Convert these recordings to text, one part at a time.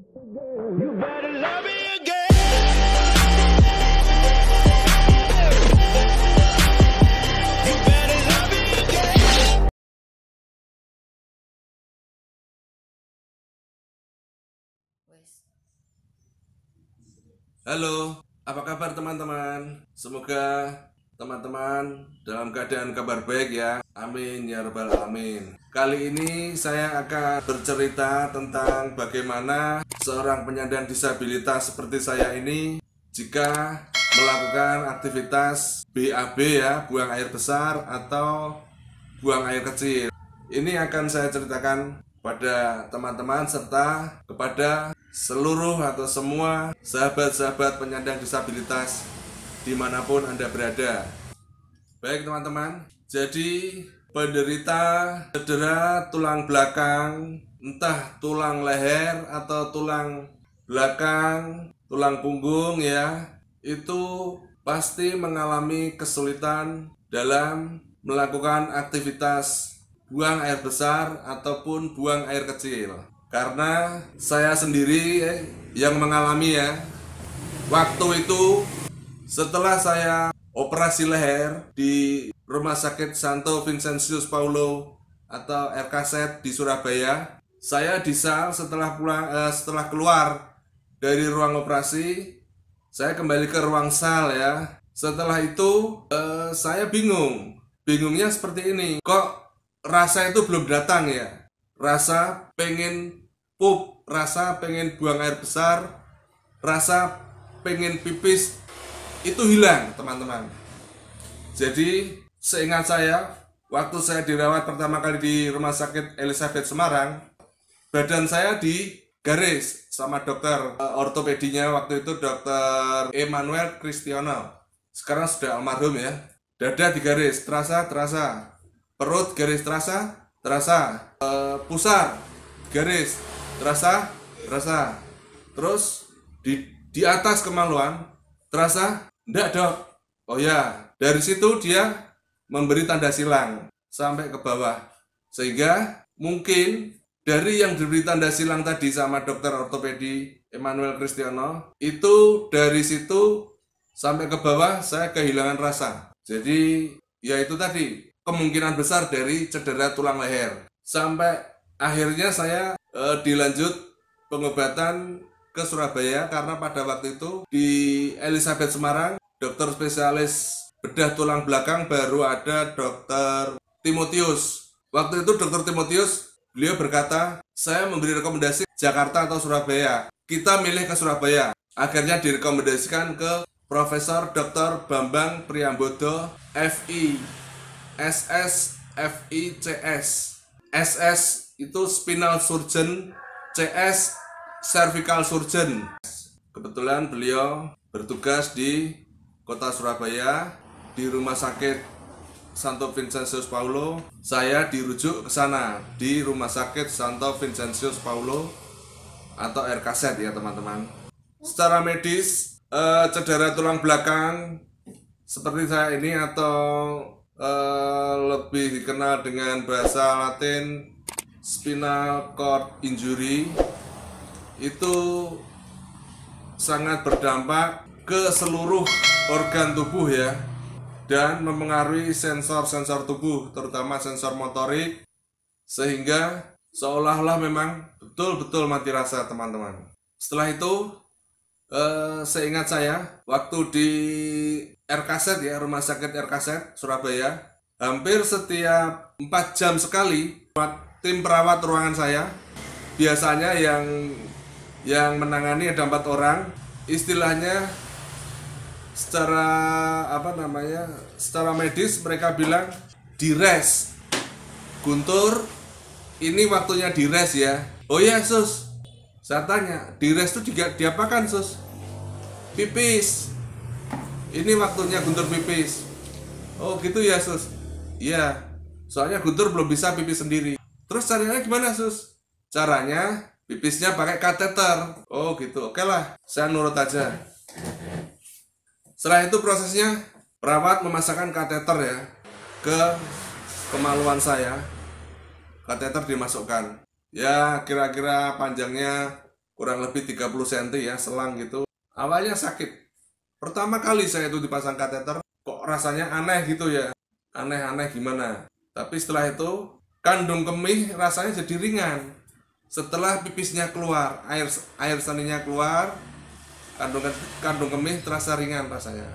You better love me again. You better love me again. Halo, apa kabar teman-teman? Semoga teman-teman dalam keadaan kabar baik ya. Amin ya rabbal alamin. Kali ini saya akan bercerita tentang bagaimana seorang penyandang disabilitas seperti saya ini jika melakukan aktivitas BAB ya, buang air besar atau buang air kecil. Ini akan saya ceritakan pada teman-teman serta kepada seluruh atau semua sahabat-sahabat penyandang disabilitas dimanapun Anda berada. Baik teman-teman, jadi penderita cedera tulang belakang, entah tulang leher atau tulang belakang, tulang punggung ya, itu pasti mengalami kesulitan dalam melakukan aktivitas buang air besar ataupun buang air kecil. Karena saya sendiri yang mengalami ya. Waktu itu setelah saya operasi leher di Rumah Sakit Santo Vincentius Paulo atau RKZ di Surabaya, saya di sal setelah keluar dari ruang operasi, saya kembali ke ruang sal ya. Setelah itu saya bingung. Bingungnya seperti ini. Kok rasa itu belum datang ya? Rasa pengen pup, rasa pengen buang air besar, rasa pengen pipis itu hilang teman-teman. Jadi seingat saya, waktu saya dirawat pertama kali di Rumah Sakit Elizabeth Semarang, badan saya digaris sama dokter ortopedinya waktu itu, Dokter Emmanuel Kristiono. Sekarang sudah almarhum ya. Dada digaris, terasa, perut garis, terasa, pusar garis, terasa. Terus di atas kemaluan terasa, enggak dok. Oh ya, dari situ dia memberi tanda silang sampai ke bawah, sehingga mungkin dari yang diberi tanda silang tadi sama dokter ortopedi Emmanuel Kristiono, itu dari situ sampai ke bawah saya kehilangan rasa. Jadi ya itu tadi, kemungkinan besar dari cedera tulang leher. Sampai akhirnya saya dilanjut pengobatan ke Surabaya karena pada waktu itu di Elizabeth Semarang dokter spesialis bedah tulang belakang baru ada Dokter Timotius. Waktu itu Dokter Timotius, beliau berkata, saya memberi rekomendasi Jakarta atau Surabaya. Kita milih ke Surabaya. Akhirnya direkomendasikan ke Profesor Dr. Bambang Priambodo, FI, SS, FI, CS. SS itu spinal surgeon, CS cervical surgeon. Kebetulan beliau bertugas di kota Surabaya di Rumah Sakit Santo Vincentius Paulo. Saya dirujuk ke sana di Rumah Sakit Santo Vincentius Paulo atau RKZ ya teman-teman. Secara medis, cedera tulang belakang seperti saya ini atau lebih dikenal dengan bahasa Latin spinal cord injury itu sangat berdampak ke seluruh organ tubuh ya, dan mempengaruhi sensor-sensor tubuh terutama sensor motorik, sehingga seolah-olah memang betul-betul mati rasa teman-teman. Setelah itu seingat saya waktu di RKZ ya, Rumah Sakit RKZ Surabaya, hampir setiap 4 jam sekali tim perawat ruangan saya, biasanya yang menangani ada 4 orang, istilahnya secara medis mereka bilang di-rest. Guntur, ini waktunya di-rest ya. Oh ya sus, saya tanya, di-rest itu diapakan sus? Pipis. Ini waktunya Guntur pipis. Oh gitu ya sus. Iya, soalnya Guntur belum bisa pipis sendiri. Terus caranya gimana sus? Caranya pipisnya pakai kateter. Oh gitu, oke lah, saya nurut aja. Setelah itu prosesnya perawat memasangkan kateter ya ke kemaluan saya. Kateter dimasukkan. Ya kira-kira panjangnya kurang lebih 30 cm ya, selang gitu. Awalnya sakit. Pertama kali saya itu dipasang kateter, kok rasanya aneh gitu ya. Aneh-aneh gimana. Tapi setelah itu, kandung kemih rasanya jadi ringan. Setelah pipisnya keluar, air seninya keluar, kandung kemih terasa ringan rasanya.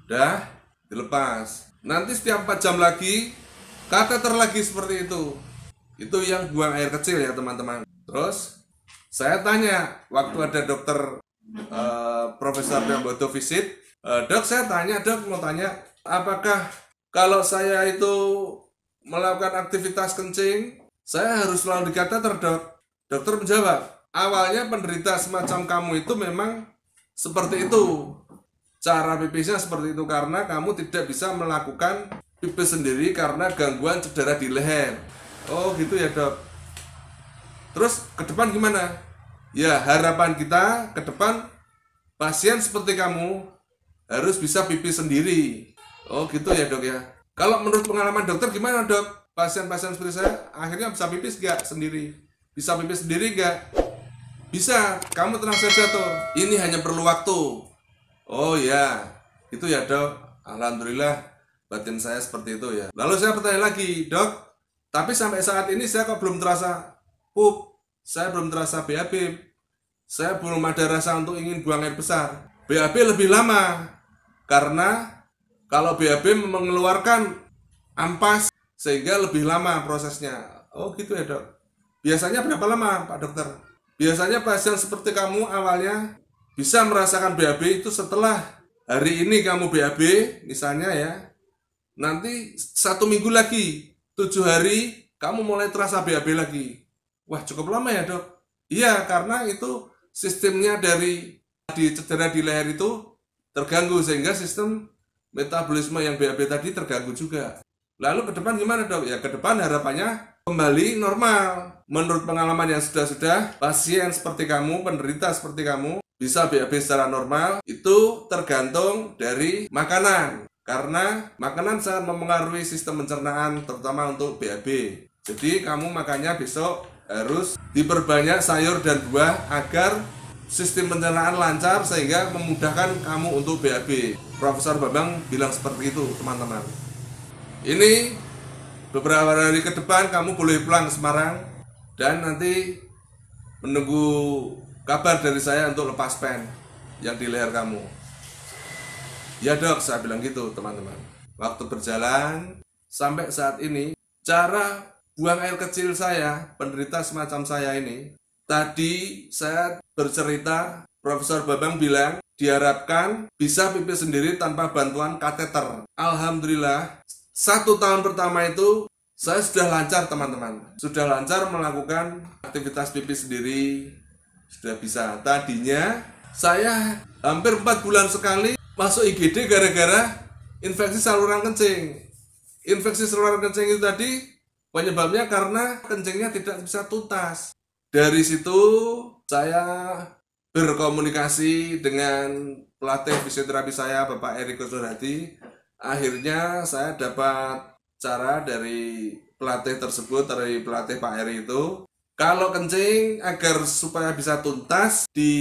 Udah, dilepas. Nanti setiap 4 jam lagi, kateter lagi seperti itu. Itu yang buang air kecil ya teman-teman. Terus, saya tanya, waktu ada dokter Profesor Priambodo visit, dok saya tanya, dok mau tanya, apakah kalau saya itu melakukan aktivitas kencing, saya harus selalu dikateter, dok? Dokter menjawab, awalnya penderita semacam kamu itu memang seperti itu. Cara pipisnya seperti itu karena kamu tidak bisa melakukan pipis sendiri karena gangguan cedera di leher. Oh gitu ya dok. Terus ke depan gimana? Ya harapan kita ke depan pasien seperti kamu harus bisa pipis sendiri. Oh gitu ya dok ya. Kalau menurut pengalaman dokter gimana dok? Pasien-pasien seperti saya akhirnya bisa pipis gak sendiri? Bisa pipis sendiri gak? Bisa, kamu tenang saja tuh. Ini hanya perlu waktu. Oh ya, itu ya dok. Alhamdulillah batin saya seperti itu ya. Lalu saya bertanya lagi, dok, tapi sampai saat ini saya kok belum terasa pup, saya belum terasa BAB, saya belum ada rasa untuk ingin buang air besar. BAB lebih lama, karena kalau BAB mengeluarkan ampas sehingga lebih lama prosesnya. Oh gitu ya dok. Biasanya berapa lama Pak Dokter? Biasanya pasien seperti kamu awalnya bisa merasakan BAB itu setelah hari ini kamu BAB misalnya ya. Nanti 1 minggu lagi, 7 hari kamu mulai terasa BAB lagi. Wah cukup lama ya dok? Iya karena itu sistemnya dari cedera di leher itu terganggu sehingga sistem metabolisme yang BAB tadi terganggu juga. Lalu ke depan gimana dok? Ya ke depan harapannya kembali normal. Menurut pengalaman yang sudah-sudah, pasien seperti kamu, penderita seperti kamu, bisa BAB secara normal, itu tergantung dari makanan. Karena makanan sangat mempengaruhi sistem pencernaan, terutama untuk BAB. Jadi kamu makanya besok harus diperbanyak sayur dan buah agar sistem pencernaan lancar sehingga memudahkan kamu untuk BAB. Profesor Bambang bilang seperti itu teman-teman. Ini beberapa hari ke depan kamu boleh pulang ke Semarang dan nanti menunggu kabar dari saya untuk lepas pen yang di leher kamu. Ya dok, saya bilang gitu teman-teman. Waktu berjalan sampai saat ini, cara buang air kecil saya, penderita semacam saya ini, tadi saya bercerita, Profesor Bambang bilang diharapkan bisa pipis sendiri tanpa bantuan kateter. Alhamdulillah, 1 tahun pertama itu saya sudah lancar teman-teman. Sudah lancar melakukan aktivitas pipis sendiri. Sudah bisa. Tadinya saya hampir 4 bulan sekali masuk IGD gara-gara infeksi saluran kencing. Infeksi saluran kencing itu tadi penyebabnya karena kencingnya tidak bisa tuntas. Dari situ saya berkomunikasi dengan pelatih fisioterapi saya, Bapak Eriko Surhadi. Akhirnya saya dapat cara dari pelatih tersebut, dari pelatih Pak Eri itu, kalau kencing agar supaya bisa tuntas di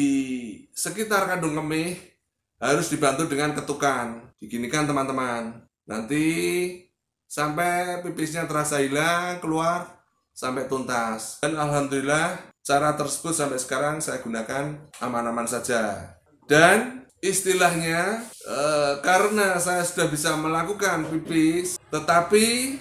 sekitar kandung kemih harus dibantu dengan ketukan. Diginikan teman-teman. Nanti sampai pipisnya terasa hilang, keluar sampai tuntas. Dan alhamdulillah cara tersebut sampai sekarang saya gunakan aman-aman saja. Dan istilahnya karena saya sudah bisa melakukan pipis, tetapi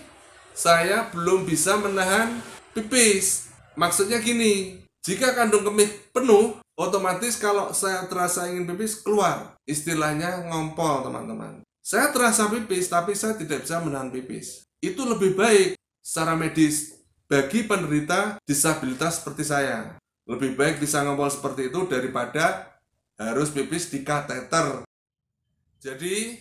saya belum bisa menahan pipis. Maksudnya gini, jika kandung kemih penuh, otomatis kalau saya terasa ingin pipis keluar. Istilahnya ngompol teman-teman. Saya terasa pipis tapi saya tidak bisa menahan pipis. Itu lebih baik secara medis bagi penderita disabilitas seperti saya. Lebih baik bisa ngompol seperti itu daripada harus pipis di kateter. Jadi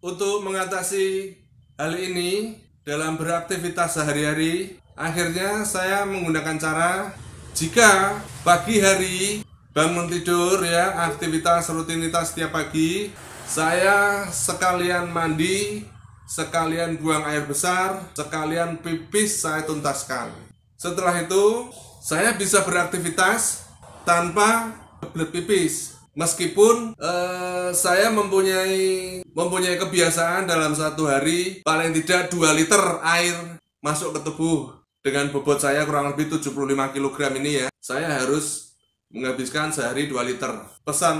untuk mengatasi hal ini dalam beraktivitas sehari-hari, akhirnya saya menggunakan cara jika pagi hari bangun tidur ya, aktivitas rutinitas setiap pagi, saya sekalian mandi, sekalian buang air besar, sekalian pipis saya tuntaskan. Setelah itu saya bisa beraktivitas tanpa kebelet pipis. Meskipun saya mempunyai kebiasaan dalam satu hari paling tidak 2 liter air masuk ke tubuh. Dengan bobot saya kurang lebih 75 kg ini ya, saya harus menghabiskan sehari 2 liter. Pesan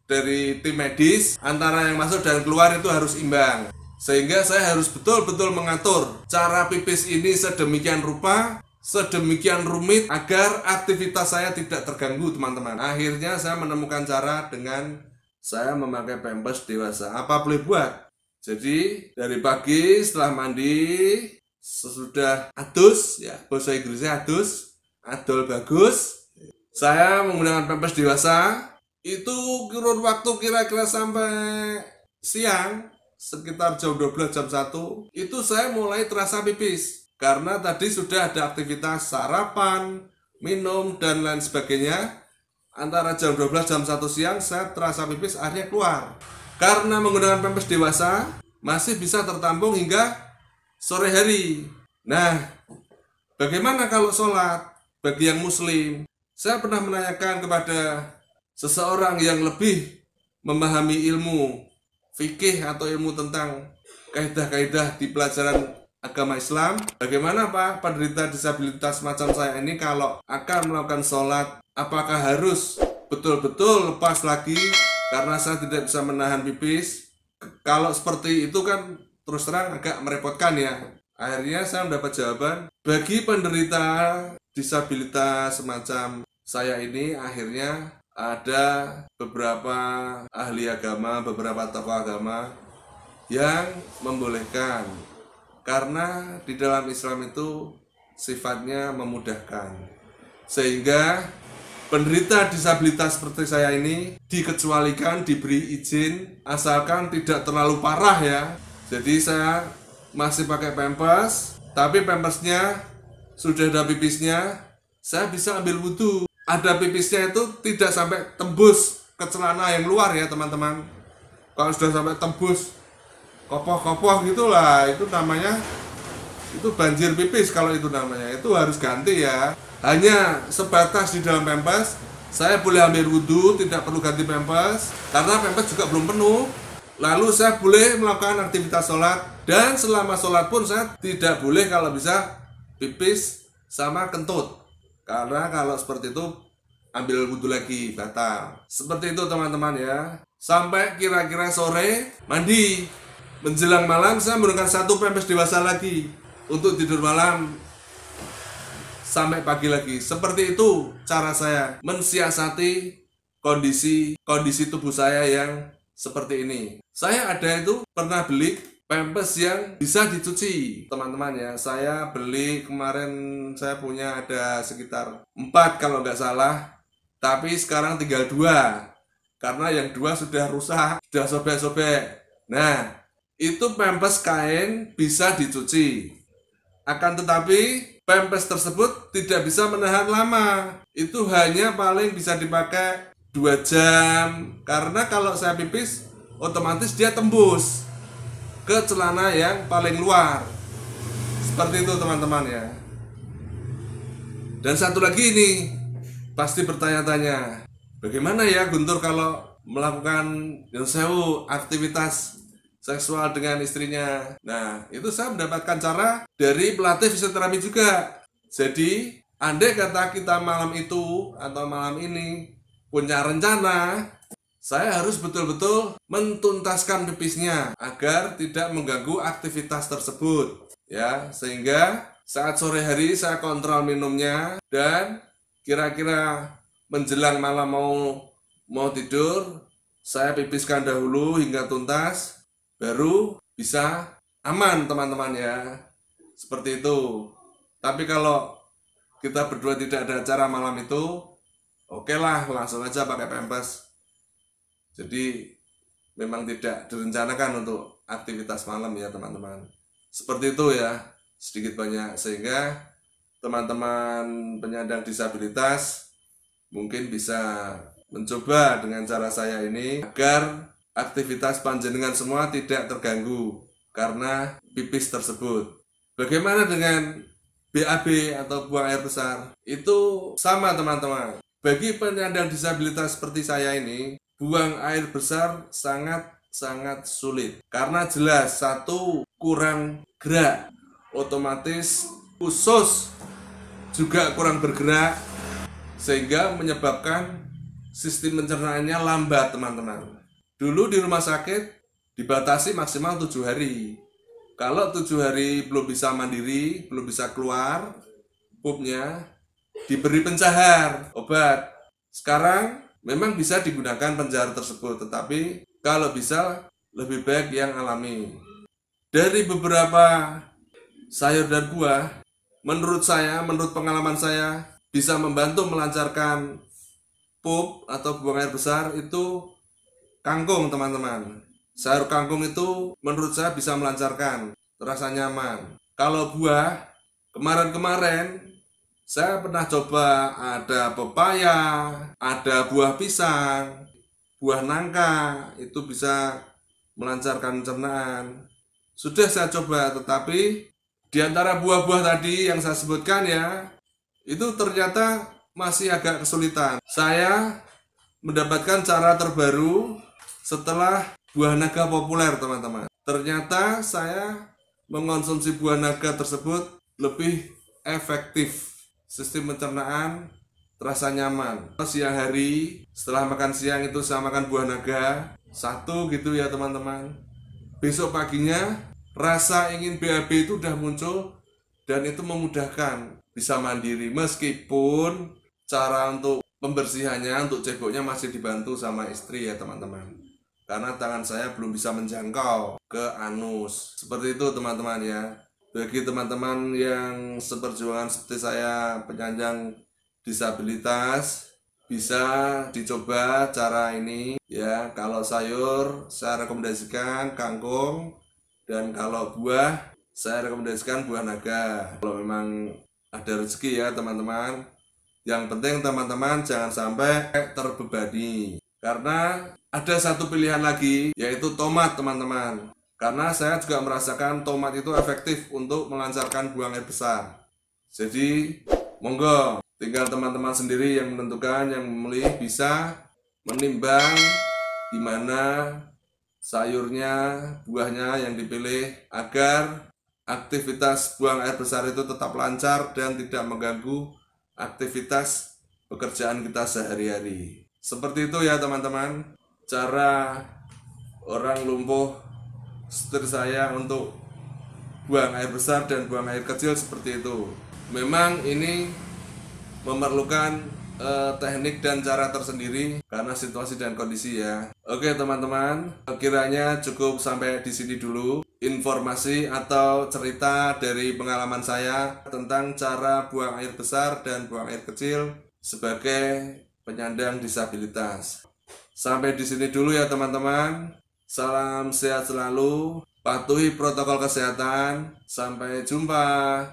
dari tim medis, antara yang masuk dan keluar itu harus imbang. Sehingga saya harus betul-betul mengatur cara pipis ini sedemikian rupa, sedemikian rumit agar aktivitas saya tidak terganggu, teman-teman. Akhirnya saya menemukan cara dengan saya memakai pampers dewasa. Apa boleh buat? Jadi dari pagi setelah mandi, sesudah adus, ya bahasa Inggrisnya adus, adol bagus, saya menggunakan pampers dewasa. Itu kurun waktu kira-kira sampai siang, sekitar jam 12, jam 1, itu saya mulai terasa pipis. Karena tadi sudah ada aktivitas sarapan, minum, dan lain sebagainya. Antara jam 12, jam 1 siang, saya terasa pipis, akhirnya keluar. Karena menggunakan pampers dewasa, masih bisa tertampung hingga sore hari. Nah, bagaimana kalau sholat? Bagi yang muslim, saya pernah menanyakan kepada seseorang yang lebih memahami ilmu fikih atau ilmu tentang kaidah-kaidah di pelajaran agama Islam, bagaimana Pak penderita disabilitas macam saya ini kalau akan melakukan sholat, apakah harus betul-betul lepas lagi karena saya tidak bisa menahan pipis? Kalau seperti itu kan terus terang agak merepotkan ya. Akhirnya saya mendapat jawaban, bagi penderita disabilitas semacam saya ini, akhirnya ada beberapa ahli agama, beberapa tokoh agama yang membolehkan, karena di dalam Islam itu sifatnya memudahkan, sehingga penderita disabilitas seperti saya ini dikecualikan, diberi izin asalkan tidak terlalu parah ya. Jadi saya masih pakai pampers, tapi pampersnya sudah ada pipisnya, saya bisa ambil wudhu. Ada pipisnya itu tidak sampai tembus ke celana yang luar ya teman-teman. Kalau sudah sampai tembus kopoh-kopoh gitulah, itu namanya, itu banjir pipis. Kalau itu namanya, itu harus ganti ya. Hanya sebatas di dalam pampers, saya boleh ambil wudhu, tidak perlu ganti pampers, karena pampers juga belum penuh. Lalu saya boleh melakukan aktivitas sholat, dan selama sholat pun saya tidak boleh kalau bisa pipis sama kentut. Karena kalau seperti itu ambil wudhu lagi batal. Seperti itu teman-teman ya. Sampai kira-kira sore mandi. Menjelang malam saya menggunakan satu pampers dewasa lagi untuk tidur malam sampai pagi lagi. Seperti itu cara saya mensiasati kondisi tubuh saya yang seperti ini. Saya ada itu pernah beli pampers yang bisa dicuci, teman-teman ya. Saya beli kemarin, saya punya ada sekitar 4 kalau nggak salah, tapi sekarang tinggal 2 karena yang 2 sudah rusak, sudah sobek-sobek. Nah, itu pampers kain bisa dicuci, akan tetapi pampers tersebut tidak bisa menahan lama. Itu hanya paling bisa dipakai 2 jam, karena kalau saya pipis otomatis dia tembus ke celana yang paling luar. Seperti itu teman-teman ya. Dan satu lagi ini, pasti bertanya-tanya, bagaimana ya Guntur kalau melakukan aktivitas seksual dengan istrinya? Nah, itu saya mendapatkan cara dari pelatih fisioterapi juga. Jadi, andai kata kita malam itu atau malam ini punya rencana, saya harus betul-betul mentuntaskan pipisnya agar tidak mengganggu aktivitas tersebut ya, sehingga saat sore hari saya kontrol minumnya, dan kira-kira menjelang malam mau tidur saya pipiskan dahulu hingga tuntas, baru bisa aman teman-teman ya. Seperti itu. Tapi kalau kita berdua tidak ada acara malam itu, oke lah, langsung aja pakai pampers. Jadi memang tidak direncanakan untuk aktivitas malam ya teman-teman. Seperti itu ya, sedikit banyak, sehingga teman-teman penyandang disabilitas mungkin bisa mencoba dengan cara saya ini agar aktivitas panjenengan semua tidak terganggu karena pipis tersebut. Bagaimana dengan BAB atau buang air besar? Itu sama teman-teman. Bagi penyandang disabilitas seperti saya ini, buang air besar sangat sulit. Karena jelas, satu, kurang gerak, otomatis usus juga kurang bergerak, sehingga menyebabkan sistem pencernaannya lambat, teman-teman. Dulu di rumah sakit dibatasi maksimal 7 hari. Kalau 7 hari belum bisa mandiri, belum bisa keluar pupnya, diberi pencahar obat. Sekarang memang bisa digunakan pencahar tersebut, tetapi kalau bisa lebih baik yang alami. Dari beberapa sayur dan buah, menurut pengalaman saya, bisa membantu melancarkan pup atau buang air besar itu kangkung, teman-teman. Sayur kangkung itu menurut saya bisa melancarkan, terasa nyaman. Kalau buah, kemarin-kemarin saya pernah coba, ada pepaya, ada buah pisang, buah nangka, itu bisa melancarkan pencernaan. Sudah saya coba, tetapi di antara buah-buah tadi yang saya sebutkan ya, itu ternyata masih agak kesulitan. Saya mendapatkan cara terbaru setelah buah naga populer, teman-teman. Ternyata saya mengonsumsi buah naga tersebut lebih efektif. Sistem pencernaan terasa nyaman. Siang hari, setelah makan siang itu saya makan buah naga 1 gitu ya, teman-teman. Besok paginya rasa ingin BAB itu udah muncul dan itu memudahkan, bisa mandiri. Meskipun cara untuk pembersihannya, untuk ceboknya masih dibantu sama istri ya, teman-teman. Karena tangan saya belum bisa menjangkau ke anus. Seperti itu, teman-teman ya. Bagi teman-teman yang seperjuangan seperti saya, penyandang disabilitas, bisa dicoba cara ini ya. Kalau sayur saya rekomendasikan kangkung, dan kalau buah saya rekomendasikan buah naga. Kalau memang ada rezeki ya, teman-teman. Yang penting teman-teman jangan sampai terbebani. Karena ada satu pilihan lagi, yaitu tomat, teman-teman. Karena saya juga merasakan tomat itu efektif untuk melancarkan buang air besar. Jadi monggo, tinggal teman-teman sendiri yang menentukan, yang memilih, bisa menimbang gimana sayurnya, buahnya yang dipilih agar aktivitas buang air besar itu tetap lancar dan tidak mengganggu aktivitas pekerjaan kita sehari-hari. Seperti itu ya, teman-teman, cara orang lumpuh seperti saya untuk buang air besar dan buang air kecil seperti itu. Memang ini memerlukan teknik dan cara tersendiri karena situasi dan kondisi ya. Oke, teman-teman, kiranya cukup sampai di sini dulu informasi atau cerita dari pengalaman saya tentang cara buang air besar dan buang air kecil sebagai penyandang disabilitas. Sampai di sini dulu ya, teman-teman. Salam sehat selalu, patuhi protokol kesehatan. Sampai jumpa.